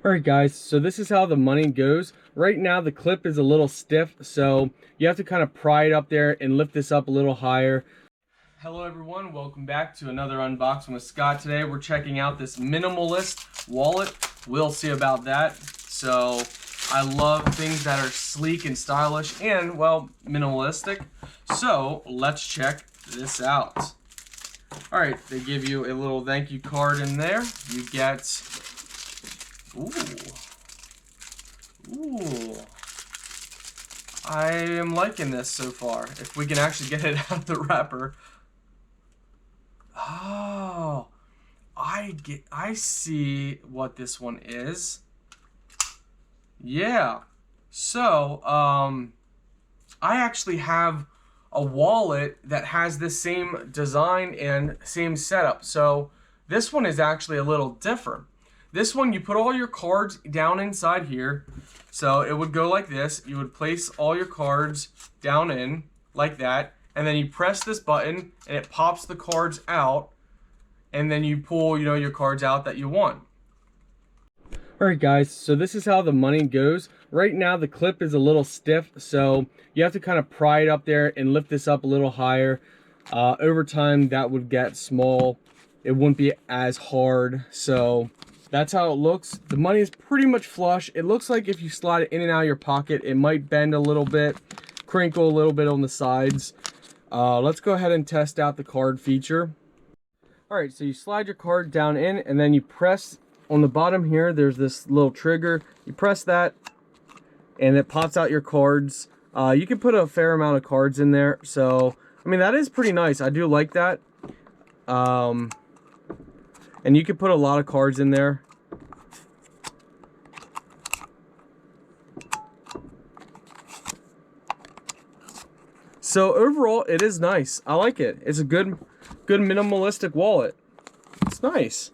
Alright guys, so this is how the money goes. Right now the clip is a little stiff, so you have to kind of pry it up there and lift this up a little higher. Hello everyone, welcome back to another Unboxing with Scott. Today we're checking out this minimalist wallet. We'll see about that. So I love things that are sleek and stylish and, well, minimalistic. So let's check this out. Alright, they give you a little thank you card in there. You get... Ooh. I am liking this so far. If we can actually get it out of the wrapper. Oh, I see what this one is. Yeah. So, I actually have a wallet that has the same design and same setup. So, this one is actually a little different. This one, you put all your cards down inside here. So it would go like this. You would place all your cards down in like that. And then you press this button and it pops the cards out. And then you pull, your cards out that you want. Alright guys, so this is how the money goes. Right now the clip is a little stiff, so you have to kind of pry it up there and lift this up a little higher. Over time that would get small. It wouldn't be as hard, so that's how it looks. The money is pretty much flush. It looks like if you slide it in and out of your pocket, it might bend a little bit, crinkle a little bit on the sides. Let's go ahead and test out the card feature. All right, so you slide your card down in and then you press on the bottom here. There's this little trigger. You press that and it pops out your cards. You can put a fair amount of cards in there. So, I mean, that is pretty nice. I do like that. And you can put a lot of cards in there. So overall, it is nice. I like it. It's a good minimalistic wallet. It's nice.